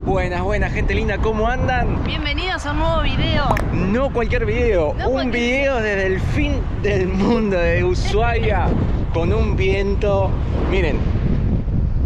Buenas, buenas, gente linda, ¿cómo andan? Bienvenidos a un nuevo video. No cualquier video, un video desde el fin del mundo, de Ushuaia, con un viento. Miren,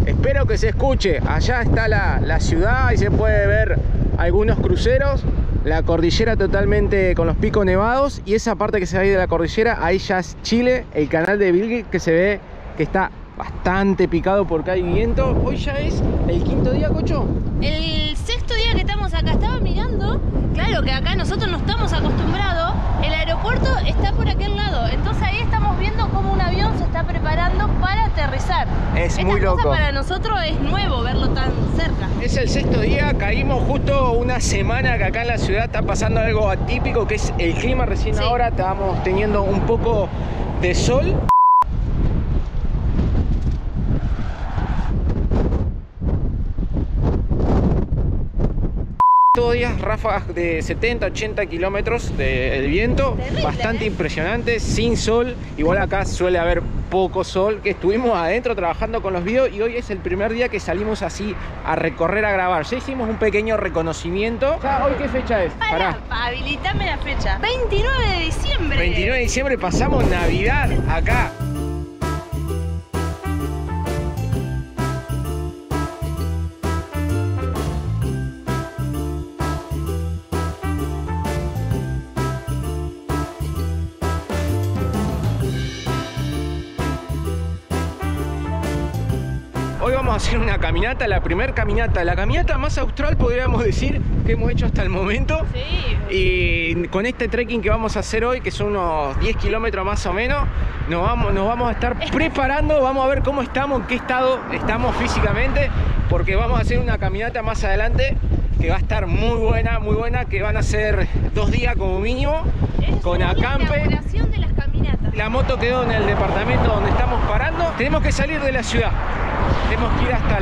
espero que se escuche. Allá está la ciudad y se puede ver algunos cruceros. La cordillera totalmente con los picos nevados. Y esa parte que se ve ahí de la cordillera, ahí ya es Chile, el canal de Beagle, que se ve que está bastante picado porque hay viento. Hoy ya es el quinto día, Cocho. El sexto día que estamos acá, estaba mirando. Claro que acá nosotros no estamos acostumbrados. El aeropuerto está por aquel lado. Entonces ahí estamos viendo cómo un avión se está preparando para aterrizar. Es muy loco. Esta cosa para nosotros es nuevo verlo tan cerca. Es el sexto día, caímos justo una semana que acá en la ciudad está pasando algo atípico, que es el clima. Recién Sí. ahora estábamos teniendo un poco de sol. Todos días ráfagas de 70-80 kilómetros de viento. Terrible, Bastante ¿eh? impresionante, sin sol. Igual acá suele haber poco sol, que estuvimos adentro trabajando con los videos y hoy es el primer día que salimos así a recorrer, a grabar. Ya hicimos un pequeño reconocimiento. Ya, ¿hoy qué fecha es? Pará, habilitame la fecha. 29 de diciembre. 29 de diciembre, pasamos Navidad acá. Hoy vamos a hacer una caminata, la caminata más austral, podríamos decir, que hemos hecho hasta el momento. Sí. Y con este trekking que vamos a hacer hoy, que son unos 10 kilómetros más o menos, nos vamos a estar preparando, vamos a ver cómo estamos, en qué estado estamos físicamente, porque vamos a hacer una caminata más adelante que va a estar muy buena, que van a ser 2 días como mínimo, con acampe. La inauguración de las caminatas. La moto quedó en el departamento donde estamos parando. Tenemos que salir de la ciudad. Tenemos que ir hasta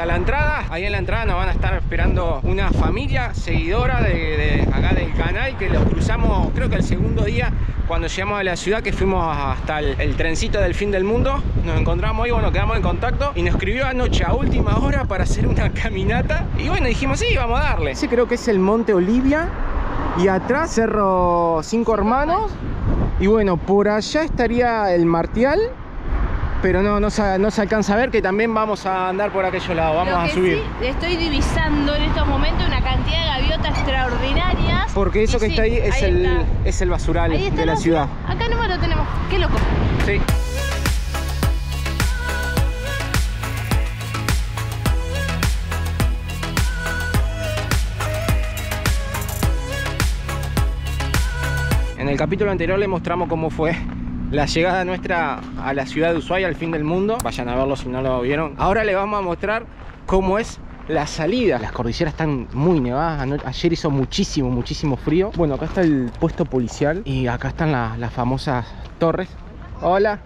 la entrada. Ahí en la entrada nos van a estar esperando una familia seguidora de acá del canal, que los cruzamos creo que el segundo día cuando llegamos a la ciudad, que fuimos hasta el trencito del fin del mundo. Nos encontramos ahí, bueno, quedamos en contacto y nos escribió anoche a última hora para hacer una caminata. Y bueno, dijimos, sí, vamos a darle. Ese creo que es el Monte Olivia y atrás Cerro Cinco Hermanos. Y bueno, por allá estaría el Martial, pero no se alcanza a ver, que también vamos a andar por aquellos lados, vamos a subir. Sí, estoy divisando en estos momentos una cantidad de gaviotas extraordinarias. Porque eso Y que sí, está ahí es el basural Ahí está, de la no, ciudad. Acá nomás lo tenemos, qué loco. Sí. En el capítulo anterior le mostramos cómo fue la llegada nuestra a la ciudad de Ushuaia, al fin del mundo. Vayan a verlo si no lo vieron. Ahora les vamos a mostrar cómo es la salida. Las cordilleras están muy nevadas. Ayer hizo muchísimo frío. Bueno, acá está el puesto policial y acá están las famosas torres. Hola.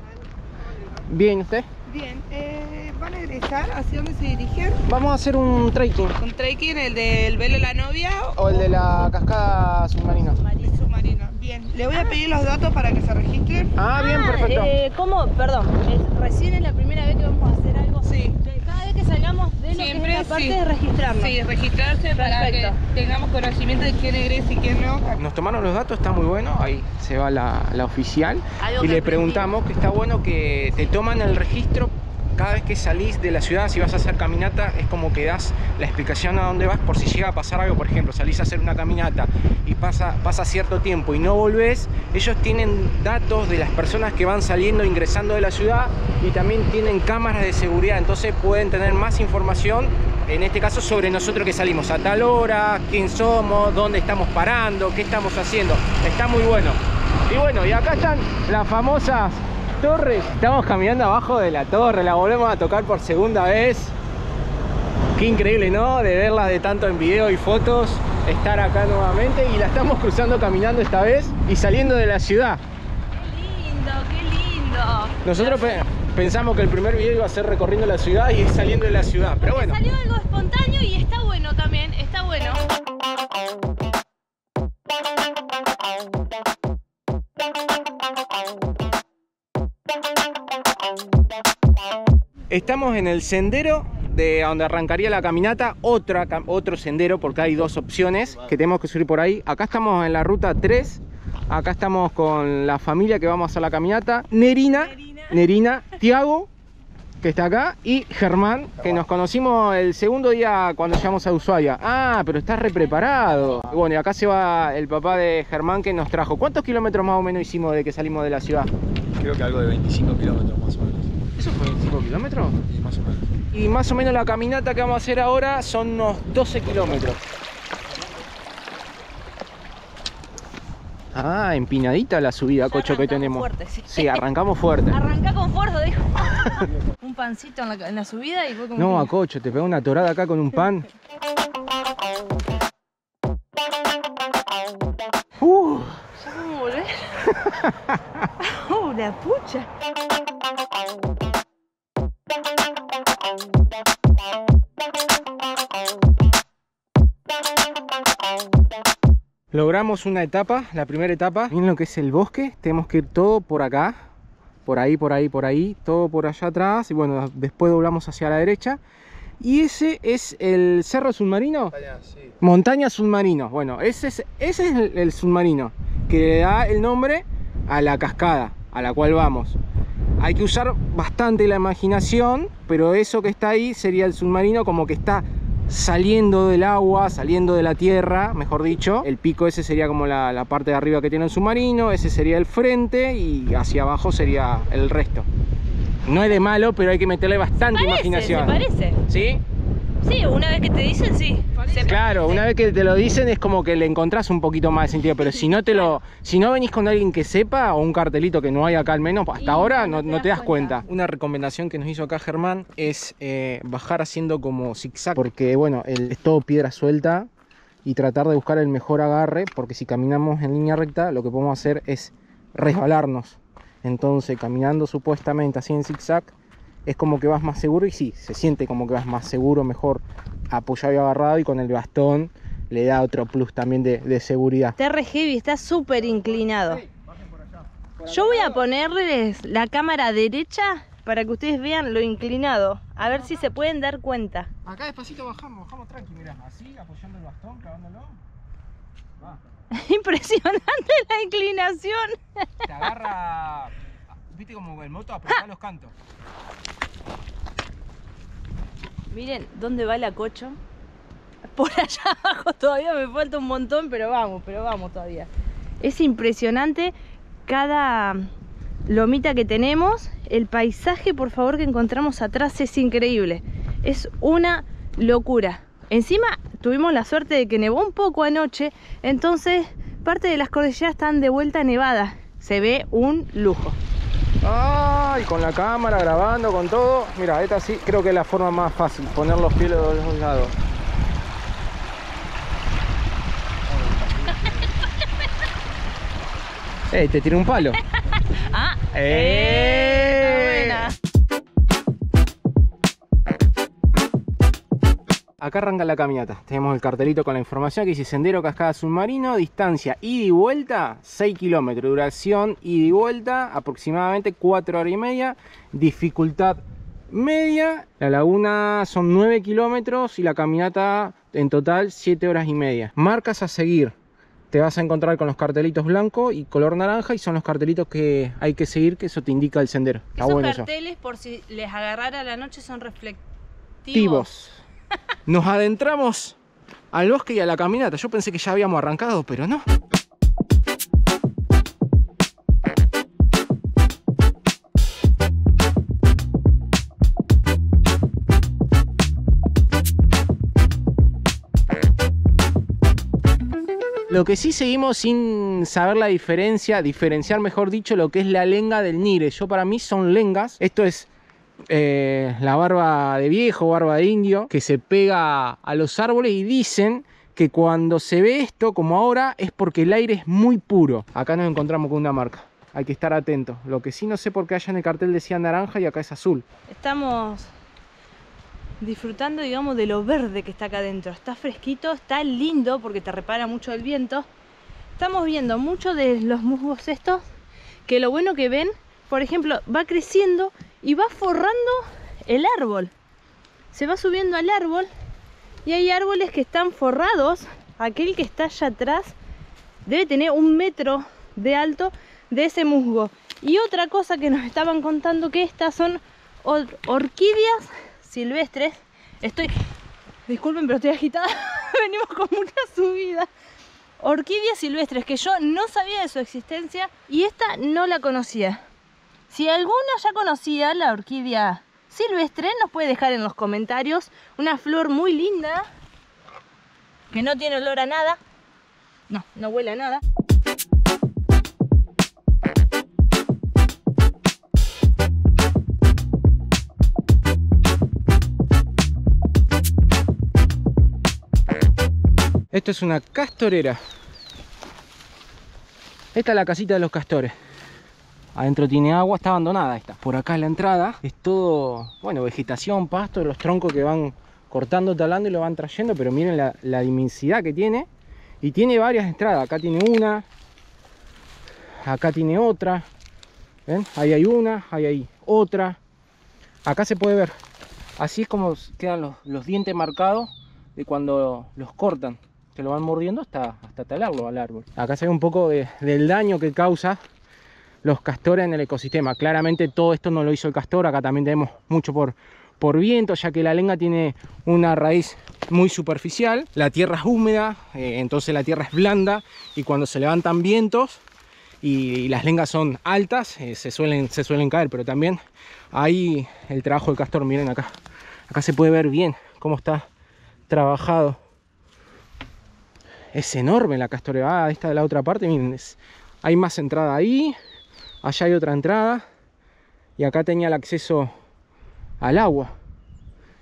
Bien, ¿usted? Bien, ¿van a egresar? ¿Hacia dónde se dirigen? Vamos a hacer un trekking. ¿Un trekking, el del velo de la novia O el de la cascada submarina. submarino? Bien, le voy a pedir los datos para que se registren. Ah, bien, perfecto. ¿Cómo? Perdón, recién es la primera vez que vamos a hacer algo. Sí. Cada vez que salgamos de lo que es la parte de registrarnos. Sí, registrarse para que Perfecto. tengamos conocimiento de quién egresa y quién no. Nos tomaron los datos, está muy bueno. Ahí se va la oficial. Algo Y que le aprendí. preguntamos que está bueno que te toman el registro cada vez que salís de la ciudad. Si vas a hacer caminata, es como que das la explicación a dónde vas, por si llega a pasar algo. Por ejemplo, salís a hacer una caminata y pasa cierto tiempo y no volvés. Ellos tienen datos de las personas que van saliendo, ingresando de la ciudad, y también tienen cámaras de seguridad. Entonces pueden tener más información, en este caso sobre nosotros que salimos a tal hora, quién somos, dónde estamos parando, qué estamos haciendo. Está muy bueno. Y bueno, y acá están las famosas torres. Estamos caminando abajo de la torre, la volvemos a tocar por segunda vez. Qué increíble, ¿no? De verla de tanto en video y fotos, estar acá nuevamente, y la estamos cruzando caminando esta vez y saliendo de la ciudad. Qué lindo. Nosotros pensamos que el primer video iba a ser recorriendo la ciudad y es saliendo de la ciudad, pero bueno. Salió algo espontáneo y está bueno también, está bueno. Estamos en el sendero de donde arrancaría la caminata, otro sendero, porque hay dos opciones que tenemos que subir por ahí. Acá estamos en la ruta 3, acá estamos con la familia que vamos a hacer la caminata. Nerina, Tiago, que está acá, y Germán, que nos conocimos el segundo día cuando llegamos a Ushuaia. Ah, pero estás re preparado. Bueno, y acá se va el papá de Germán que nos trajo. ¿Cuántos kilómetros más o menos hicimos de que salimos de la ciudad? Creo que algo de 25 kilómetros más o menos. ¿Eso fue 25 kilómetros? Sí, más o menos. Y más o menos la caminata que vamos a hacer ahora son unos 12 kilómetros. Ah, empinadita la subida, Cocho, que tenemos. Fuerte, sí. Sí, arrancamos fuerte. Arrancá con fuerza, dijo. Un pancito en la subida y fue como... No, a Cocho, te pegó una torada acá con un pan. ¿Ya podemos volver? ¡Oh, la pucha! Logramos una etapa, la primera etapa. Miren lo que es el bosque. Tenemos que ir todo por acá. Por ahí, todo por allá atrás. Y bueno, después doblamos hacia la derecha. Y ese es el Cerro Submarino. Sí. Montaña Submarino. Bueno, ese es el submarino que le da el nombre a la cascada a la cual vamos. Hay que usar bastante la imaginación, pero eso que está ahí sería el submarino, como que está saliendo del agua, saliendo de la tierra, mejor dicho. El pico ese sería como la parte de arriba que tiene el submarino, ese sería el frente y hacia abajo sería el resto. No es de malo, pero hay que meterle bastante imaginación. ¿Se parece? ¿Sí? Sí, una vez que te dicen, sí. Claro, una vez que te lo dicen es como que le encontrás un poquito más de sentido, pero si no venís con alguien que sepa, o un cartelito que no hay acá al menos, hasta ahora no te das cuenta. Una recomendación que nos hizo acá Germán es bajar haciendo como zigzag, porque bueno, es todo piedra suelta, y tratar de buscar el mejor agarre, porque si caminamos en línea recta, lo que podemos hacer es resbalarnos. Entonces, caminando supuestamente así en zigzag, es como que vas más seguro, y sí, se siente como que vas más seguro, mejor apoyado y agarrado, y con el bastón le da otro plus también de seguridad. Está re heavy, está súper inclinado. Yo voy a ponerles la cámara derecha para que ustedes vean lo inclinado, a ver si se pueden dar cuenta. Acá despacito bajamos tranqui, mirá, así, apoyando el bastón, clavándolo. Va. Impresionante la inclinación. Te agarra, viste como el moto, apretar los cantos. Miren dónde va la Cocho. Por allá abajo todavía me falta un montón, pero vamos todavía. Es impresionante cada lomita que tenemos. El paisaje, por favor, que encontramos atrás es increíble. Es una locura. Encima tuvimos la suerte de que nevó un poco anoche, entonces parte de las cordilleras están de vuelta nevadas. Se ve un lujo. Ay, con la cámara grabando, con todo. Mira, esta sí creo que es la forma más fácil, poner los pies de los dos lados. Te tiré un palo. Ah, buena. Acá arranca la caminata. Tenemos el cartelito con la información que dice Sendero Cascada Submarino, distancia ida y vuelta 6 kilómetros, duración ida y vuelta aproximadamente 4 horas y media, dificultad media. La laguna son 9 kilómetros y la caminata en total 7 horas y media. Marcas a seguir. Te vas a encontrar con los cartelitos blancos y color naranja, y son los cartelitos que hay que seguir, que eso te indica el sendero. Está Esos bueno carteles, por si les agarrara la noche, son reflectivos. Activos. Nos adentramos al bosque y a la caminata. Yo pensé que ya habíamos arrancado, pero no. Lo que sí seguimos sin saber la diferenciar mejor dicho, lo que es la lenga del nire. Yo, para mí son lengas. Esto es la barba de viejo, barba de indio, que se pega a los árboles, y dicen que cuando se ve esto, como ahora, es porque el aire es muy puro. Acá nos encontramos con una marca. Hay que estar atentos. Lo que sí no sé por qué allá en el cartel decía naranja y acá es azul. Estamos disfrutando, digamos, de lo verde que está acá adentro. Está fresquito, está lindo porque te repara mucho el viento. Estamos viendo mucho de los musgos estos, que lo bueno que ven, por ejemplo, va creciendo y va forrando el árbol. se va subiendo al árbol y hay árboles que están forrados. Aquel que está allá atrás debe tener 1 metro de alto de ese musgo. Y otra cosa que nos estaban contando, que estas son orquídeas silvestres. Disculpen, pero estoy agitada. Venimos con mucha subida. Orquídeas silvestres que yo no sabía de su existencia y esta no la conocía. Si alguna ya conocía la orquídea silvestre, nos puede dejar en los comentarios. Una flor muy linda que no tiene olor a nada. No huele a nada. Esto es una castorera. Esta es la casita de los castores. Adentro tiene agua, está abandonada esta. Por acá la entrada es todo, bueno, vegetación, pasto, los troncos que van cortando, talando y lo van trayendo. Pero miren la inmensidad que tiene. Y tiene varias entradas. Acá tiene una. Acá tiene otra. ¿Ven? Ahí hay una, ahí hay otra. Acá se puede ver. Así es como quedan los dientes marcados de cuando los cortan. Se lo van mordiendo hasta talarlo al árbol. Acá se ve un poco del daño que causa los castores en el ecosistema. Claramente todo esto no lo hizo el castor. Acá también tenemos mucho por viento, ya que la lenga tiene una raíz muy superficial. La tierra es húmeda, entonces la tierra es blanda, y cuando se levantan vientos y las lengas son altas, se suelen caer. Pero también hay el trabajo del castor. Miren acá se puede ver bien cómo está trabajado. Es enorme la castorera. Esta de la otra parte, miren, hay más entrada ahí. Allá hay otra entrada. Y acá tenía el acceso al agua,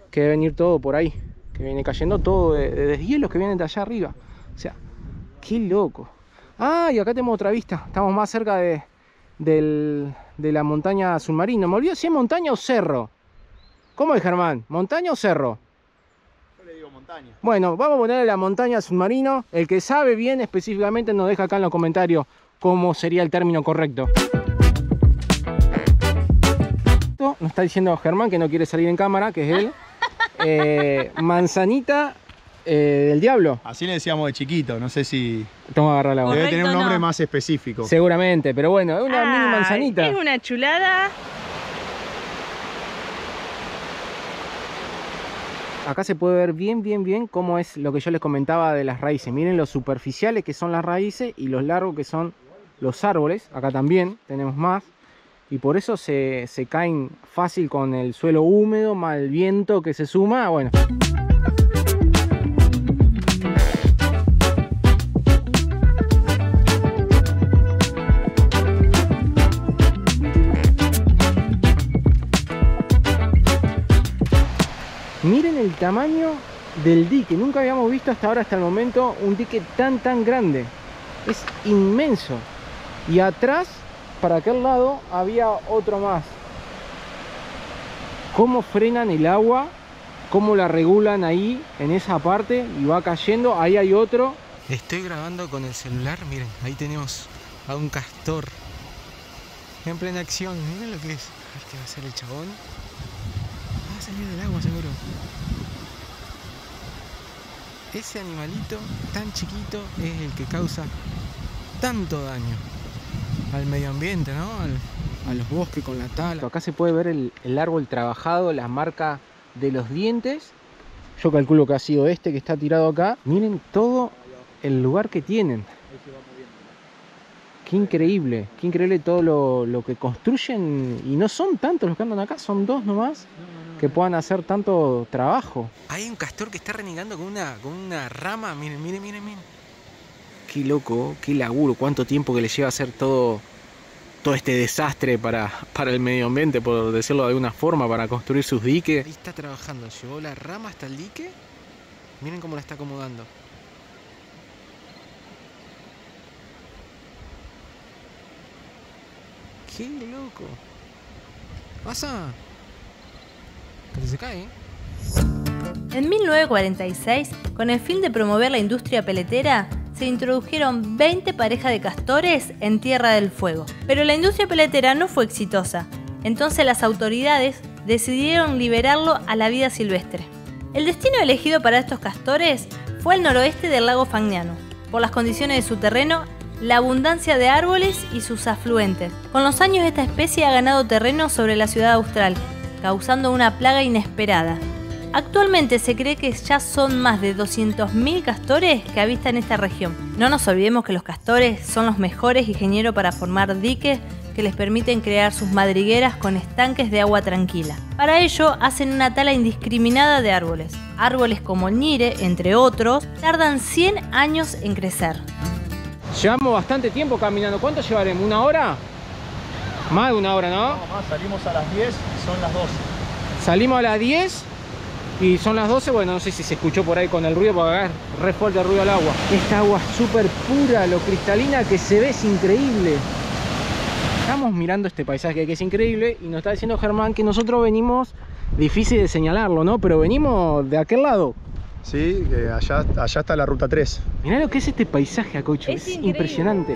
que debe venir todo por ahí, que viene cayendo todo de deshielos que vienen de allá arriba. O sea, qué loco. Ah, y acá tenemos otra vista. Estamos más cerca de la montaña submarino. Me olvido si es montaña o cerro. ¿Cómo es, Germán? ¿Montaña o cerro? Montaña. Bueno, vamos a ponerle la montaña submarino. El que sabe bien específicamente nos deja acá en los comentarios cómo sería el término correcto. Nos está diciendo Germán que no quiere salir en cámara, que es él. Manzanita del diablo. Así le decíamos de chiquito, no sé si... Toma a agarrar la boca. Debe tener un nombre no. más específico. Seguramente, pero bueno, es una mini manzanita. Es una chulada. Acá se puede ver bien cómo es lo que yo les comentaba de las raíces. Miren lo superficiales que son las raíces y los largos que son los árboles. Acá también tenemos más. Y por eso se caen fácil con el suelo húmedo, más el viento que se suma. Bueno. Miren el tamaño del dique. Nunca habíamos visto hasta ahora, hasta el momento, un dique tan grande. Es inmenso. Y atrás, para aquel lado, había otro más. Cómo frenan el agua, cómo la regulan ahí, en esa parte, y va cayendo. Ahí hay otro. Estoy grabando con el celular. Miren, ahí tenemos a un castor en plena acción. Miren lo que es. Este va a ser el chabón. Va a salir del agua seguro. Ese animalito tan chiquito es el que causa tanto daño al medio ambiente, ¿no? A los bosques con la tala. Acá se puede ver el árbol trabajado, la marca de los dientes. Yo calculo que ha sido este que está tirado acá. Miren todo el lugar que tienen. Qué increíble todo lo que construyen. Y no son tantos los que andan acá, son 2 nomás. Que puedan hacer tanto trabajo. Hay un castor que está renegando con una rama. Miren. Qué loco, qué laburo. Cuánto tiempo que le lleva a hacer todo este desastre para el medio ambiente, por decirlo de alguna forma, para construir sus diques. Ahí está trabajando. Llevó la rama hasta el dique. Miren cómo la está acomodando. Qué loco. Pasa. Que se cae. En 1946, con el fin de promover la industria peletera, se introdujeron 20 parejas de castores en Tierra del Fuego. Pero la industria peletera no fue exitosa. Entonces las autoridades decidieron liberarlo a la vida silvestre. El destino elegido para estos castores fue el noroeste del lago Fagnano, por las condiciones de su terreno, la abundancia de árboles y sus afluentes. Con los años esta especie ha ganado terreno sobre la ciudad austral, causando una plaga inesperada. Actualmente se cree que ya son más de 200.000 castores que habitan esta región. No nos olvidemos que los castores son los mejores ingenieros para formar diques que les permiten crear sus madrigueras con estanques de agua tranquila. Para ello hacen una tala indiscriminada de árboles. Árboles como el ñire, entre otros, tardan 100 años en crecer. Llevamos bastante tiempo caminando. ¿Cuánto llevaremos? ¿Una hora? Más de una hora, ¿no? No, más, salimos a las 10 y son las 12. Salimos a las 10 y son las 12. Bueno, no sé si se escuchó por ahí con el ruido, porque acá es re fuerte el ruido al agua. Esta agua es súper pura, lo cristalina que se ve, es increíble. Estamos mirando este paisaje que es increíble y nos está diciendo Germán que nosotros venimos, difícil de señalarlo, ¿no? Pero venimos de aquel lado. Sí, allá está la ruta 3. Mirá lo que es este paisaje, Acocho, es impresionante.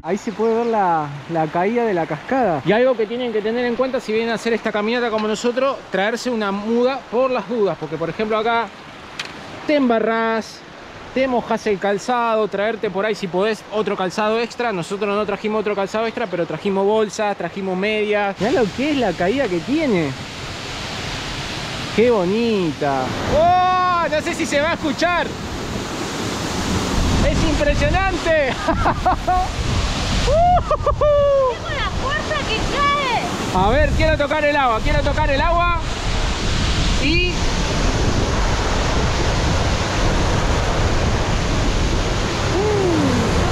Ahí se puede ver la caída de la cascada. Y algo que tienen que tener en cuenta si vienen a hacer esta caminata como nosotros, traerse una muda por las dudas. Porque por ejemplo acá te embarrás, te mojas el calzado, traerte por ahí si podés otro calzado extra. Nosotros no trajimos otro calzado extra, pero trajimos bolsas, trajimos medias. Mirá lo que es la caída que tiene. Qué bonita. ¡Oh! No sé si se va a escuchar. Es impresionante. ¡Tengo la fuerza que cae! A ver, quiero tocar el agua, y...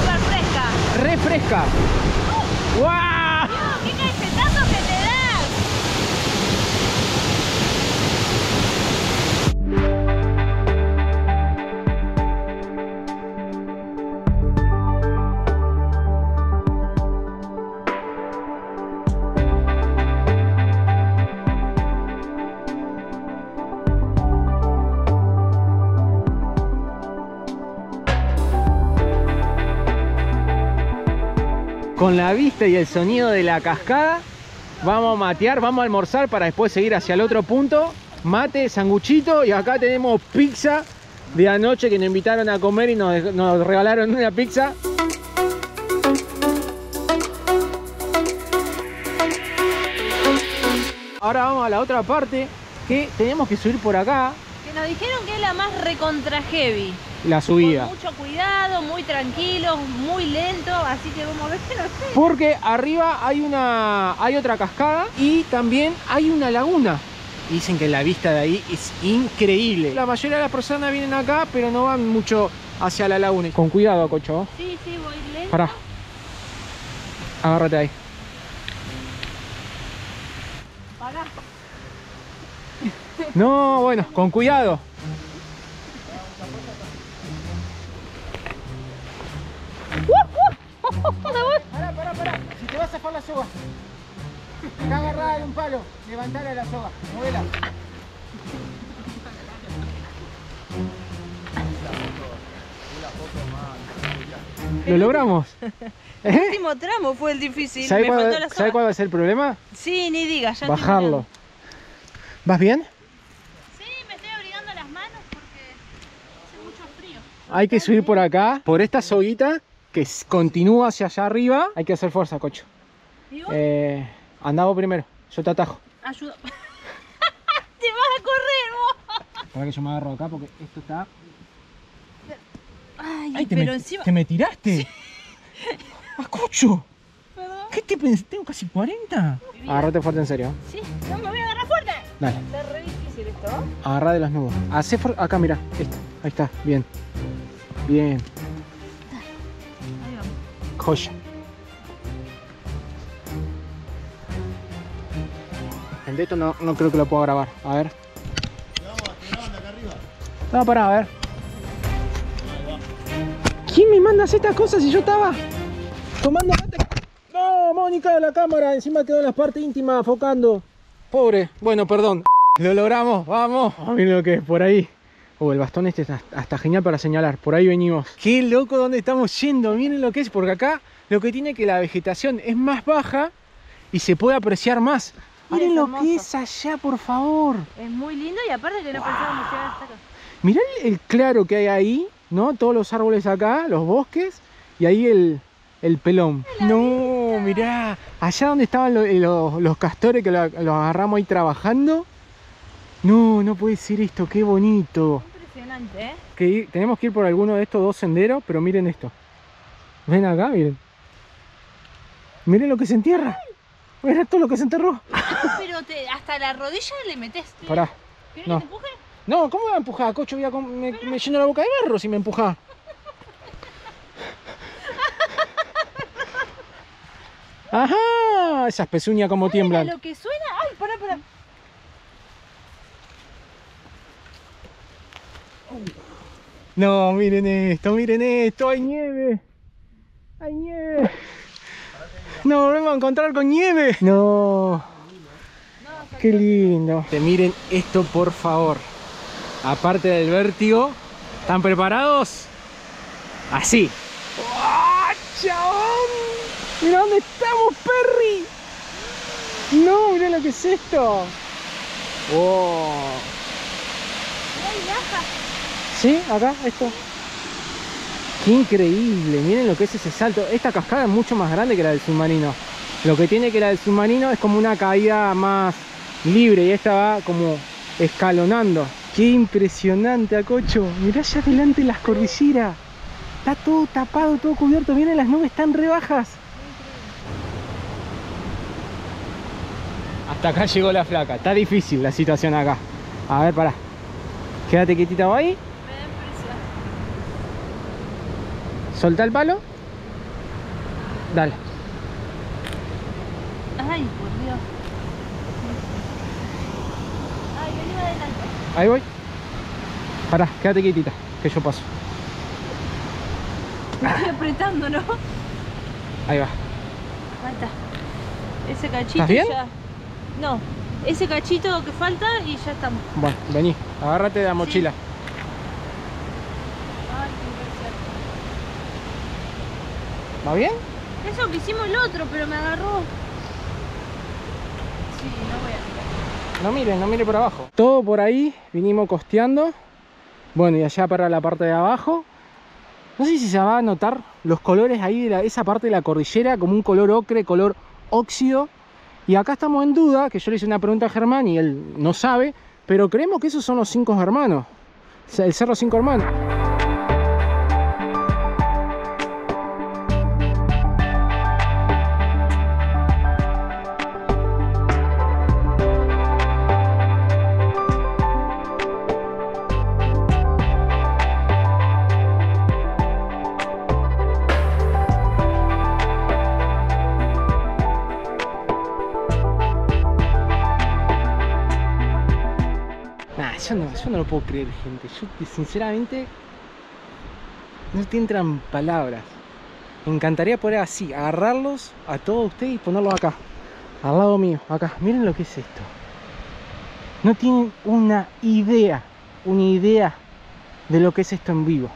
Súper fresca. re fresca. ¡Wow! Dios, ¡qué cachetazo que te das! Con la vista y el sonido de la cascada, vamos a matear, vamos a almorzar para después seguir hacia el otro punto. Mate, sanguchito, y acá tenemos pizza de anoche que nos invitaron a comer y nos regalaron una pizza. Ahora vamos a la otra parte, que tenemos que subir por acá. Que nos dijeron que es la más recontra heavy. La subida. Con mucho cuidado, muy tranquilo, muy lento, así que vamos a ver qué nos sé. Porque arriba hay otra cascada y también hay una laguna. Dicen que la vista de ahí es increíble. La mayoría de las personas vienen acá, pero no van mucho hacia la laguna. Con cuidado, Cocho. Sí, voy lento. Pará. Agárrate ahí. Pará. No, bueno, con cuidado. Pará. Si te vas a zafar la soga, está agarrada de un palo, levantala la soga, muévela. ¿Lo logramos? El último tramo fue el difícil. ¿Sabe Me faltó la cuál soga. va a ser el problema? Sí, ni digas, ya estoy Bajarlo. mirando. ¿Vas bien? Sí, me estoy abrigando las manos porque hace mucho frío. Hay que subir por acá, por esta soguita que continúa hacia allá arriba. Hay que hacer fuerza, Cocho. ¿Digo? Andá vos primero, yo te atajo. Ayuda. ¡Te vas a correr vos! Para que yo me agarro acá porque esto está... Ay, pero encima... ¿Te me tiraste? ¡Ah, Cocho! Perdón. ¿Qué te pensé? Tengo casi 40. Agárrate fuerte, en serio. Sí, no me voy a agarrar fuerte. Dale. Está re difícil esto. Agarrá de las nubes. Hacé acá, mira. Ahí está, bien. Bien. Ahí vamos. Joya. El de esto no creo que lo pueda grabar. A ver. No, pará, a ver. ¿Quién me manda a hacer estas cosas si yo estaba tomando mate? No, Mónica, la cámara encima quedó en las partes íntimas enfocando. Pobre. Bueno, perdón. Lo logramos, vamos. Miren lo que es por ahí. El bastón este está hasta genial para señalar. Por ahí venimos. Qué loco dónde estamos yendo. Miren lo que es, porque acá lo que tiene que la vegetación es más baja y se puede apreciar más. Miren lo que es allá, por favor. Es muy lindo y aparte que no pensábamos llegar hasta acá. Mirá el claro que hay ahí, ¿no? Todos los árboles acá, los bosques, y ahí el pelón. No, mirá. Allá donde estaban los castores que los agarramos ahí trabajando. No, no puede ser esto, qué bonito. Impresionante, Tenemos que ir por alguno de estos dos senderos, pero miren esto. Ven acá, miren. Miren lo que se entierra. Miren todo lo que se enterró. Pero hasta la rodilla le metés. Pará. ¿Querés No. que te empuje? No, ¿cómo me va a empujar, cocho? Me lleno la boca de barro si me empuja. Ajá, esas pezuñas como tiemblan. Lo que suena. Ay, pará. No, miren esto, hay nieve. Hay nieve. Nos volvemos a encontrar con nieve. No. Qué lindo. Miren esto, por favor. Aparte del vértigo, ¿están preparados? Así. ¡Oh, chabón! ¡Mira dónde estamos, Perry! No, mira lo que es esto. ¡Oh! ¿Sí? Acá, esto. ¡Qué increíble! Miren lo que es ese salto. Esta cascada es mucho más grande que la del submarino. Lo que tiene que la del submarino es como una caída más libre y esta va como escalonando. ¡Qué impresionante, Acocho! Mirá allá adelante las cordilleras. Está todo tapado, todo cubierto. Miren, las nubes están re bajas. Hasta acá llegó la flaca. Está difícil la situación acá. A ver, pará. Quédate quietita vos ahí. Me da impresión. Soltá el palo. Dale. Ay, por Dios. Ay, vení adelante. Ahí voy. Pará, quédate quietita, que yo paso. Me estoy apretando, ¿no? Ahí va. Ahí está. Ese cachito ¿Estás bien? ya. No, ese cachito que falta y ya estamos. Bueno, vení, agárrate de la mochila. Ay, qué impresión. ¿Va bien? Eso que hicimos el otro, pero me agarró. Sí, no voy a mirar. No mire por abajo. Todo por ahí, vinimos costeando. Bueno, y allá para la parte de abajo. No sé si se va a notar los colores ahí de esa parte de la cordillera, como un color ocre, color óxido. Y acá estamos en duda, que yo le hice una pregunta a Germán y él no sabe, pero creemos que esos son los 5 hermanos. O sea, el cerro 5 hermanos. Yo no lo puedo creer, gente. Yo sinceramente no te entran palabras. Me encantaría poder así, agarrarlos a todos ustedes y ponerlos acá, al lado mío, acá. Miren lo que es esto. No tienen una idea de lo que es esto en vivo.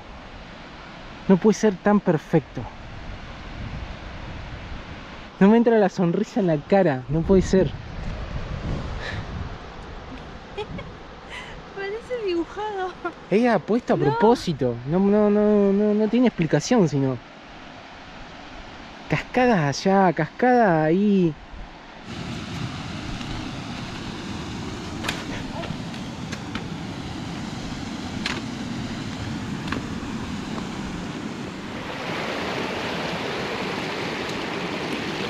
No puede ser tan perfecto. No me entra la sonrisa en la cara, no puede ser. Parece dibujado. Ella ha puesto a propósito. No tiene explicación, sino. Cascadas allá, cascadas ahí.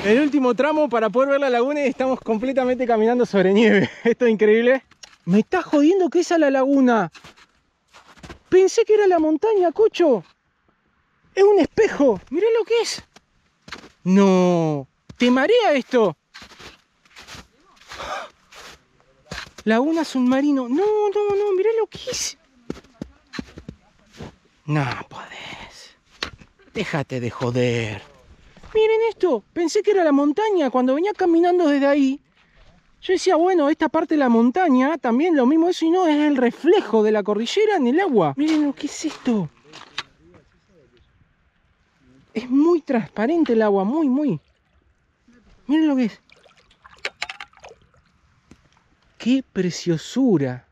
El último tramo para poder ver la laguna y estamos completamente caminando sobre nieve. Esto es increíble. Me está jodiendo que esa es la laguna. Pensé que era la montaña, Cocho. Es un espejo. Mirá lo que es. No. ¿Te marea esto? Laguna submarino. No, mirá lo que es. No podés. Déjate de joder. Miren esto. Pensé que era la montaña. Cuando venía caminando desde ahí, Yo decía, bueno, esta parte de la montaña también lo mismo eso y no, es el reflejo de la cordillera en el agua. Miren lo que es esto. Es muy transparente el agua, muy. Miren lo que es. ¡Qué preciosura!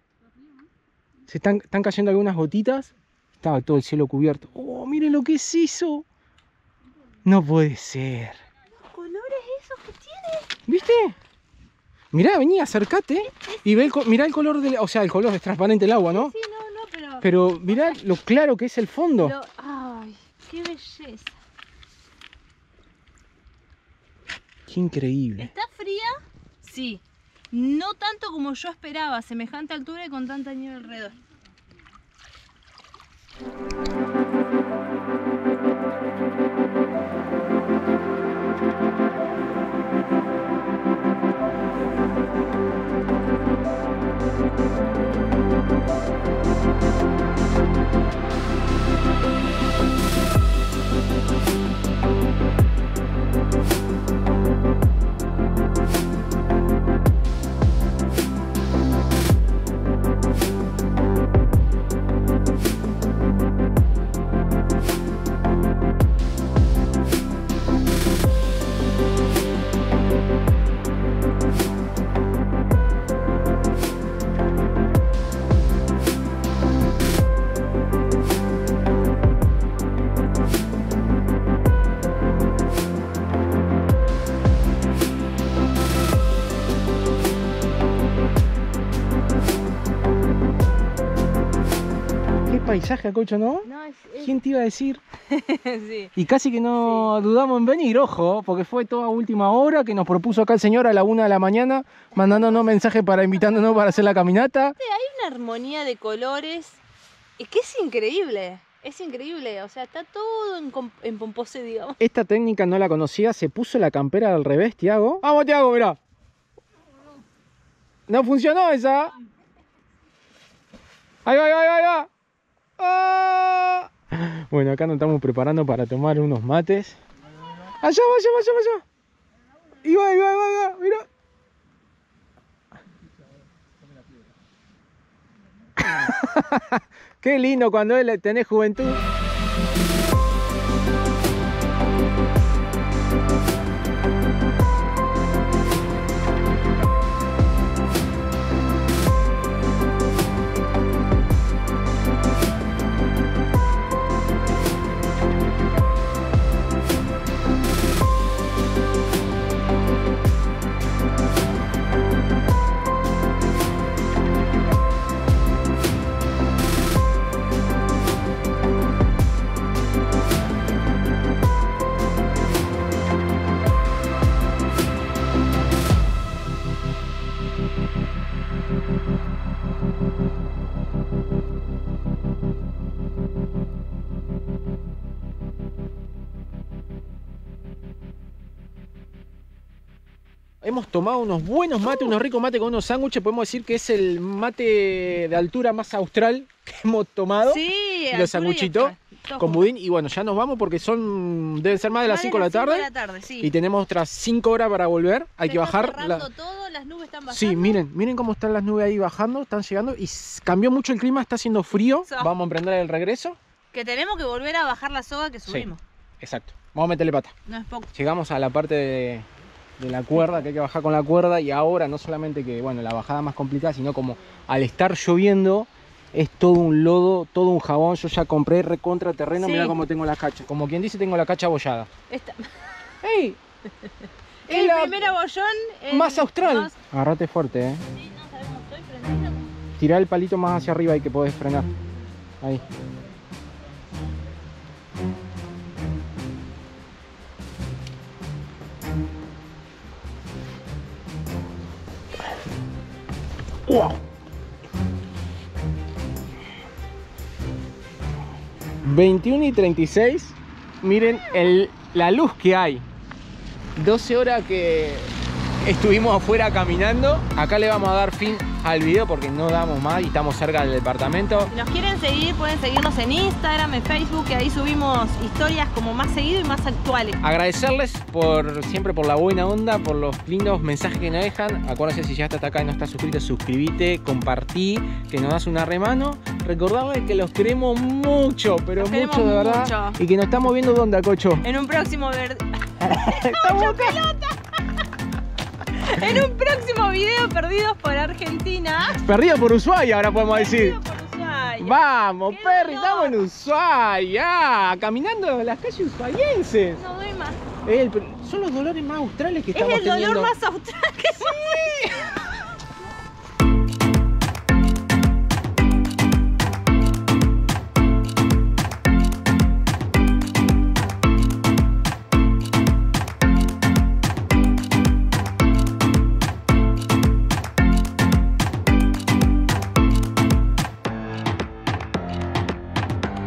Se están cayendo algunas gotitas. Estaba todo el cielo cubierto. ¡Oh, miren lo que es eso! No puede ser. Los colores esos que tiene. ¿Viste? Mirá, vení, acércate y ve mirá el color del... O sea, el color es transparente el agua, ¿no? Sí, no, Pero mirá lo claro que es el fondo. Ay, qué belleza. Qué increíble. ¿Está fría? Sí. No tanto como yo esperaba, semejante altura y con tanta nieve alrededor. Paisaje, Cocho, ¿no? No, es... ¿Quién te iba a decir? Sí. Y casi que no dudamos en venir, ojo, porque fue toda última hora que nos propuso acá el señor a la 1 de la mañana, mandándonos mensaje para invitándonos para hacer la caminata. Hay una armonía de colores que es increíble. Es increíble, o sea, está todo en Pompose, digamos. Esta técnica no la conocía, se puso la campera al revés, Tiago. Vamos, Tiago, mirá. No funcionó esa. Ahí va. ¡Ah! Bueno, acá nos estamos preparando para tomar unos mates. Allá. Y va, mira. Qué lindo cuando tenés juventud. Hemos tomado unos buenos mates, unos ricos mates con unos sándwiches. Podemos decir que es el mate de altura más austral que hemos tomado. Sí, y los sanguchitos con budín. Y bueno, ya nos vamos porque deben ser más de las 5 de la tarde. Sí. Y tenemos otras 5 horas para volver. Hay que bajar. Todo, las nubes están bajando. Sí, miren cómo están las nubes ahí bajando, están llegando. Y cambió mucho el clima, está haciendo frío. Vamos a emprender el regreso. Que tenemos que volver a bajar la soga que subimos. Sí, exacto. Vamos a meterle pata. No es poco. Llegamos a la parte de la cuerda, que hay que bajar con la cuerda, y ahora no solamente que, bueno, la bajada más complicada, sino como al estar lloviendo es todo un lodo, todo un jabón. Yo ya compré recontra terreno, sí. Mira cómo tengo la cacha, como quien dice, tengo la cacha abollada. ¡Ey! El primer abollón más austral. Agarrate fuerte, Sí, no sabemos, estoy prendido. Tirá el palito más hacia arriba y que podés frenar. Ahí. ¡Wow! 21:36. Miren la luz que hay. 12 horas que estuvimos afuera caminando. Acá le vamos a dar fin al video porque no damos más y estamos cerca del departamento. Si nos quieren seguir, pueden seguirnos en Instagram, en Facebook, que ahí subimos historias como más seguido y más actuales. Agradecerles siempre por la buena onda, por los lindos mensajes que nos dejan. Acuérdense, si ya hasta acá y no estás suscrito, suscríbete, compartí, que nos das una remano. Recordarles que los queremos mucho, pero Los mucho queremos de verdad. mucho. Y que nos estamos viendo donde, Cocho. En un próximo Estamos acá. En un próximo video, Perdidos por Argentina. Perdido por Ushuaia, ahora podemos decir. Perdidos por Ushuaia. Vamos, ¡Qué Perry, dolor! estamos en Ushuaia, caminando las calles ushuaienses. No doy más. Son los dolores más australes que Es estamos el dolor teniendo. más austral que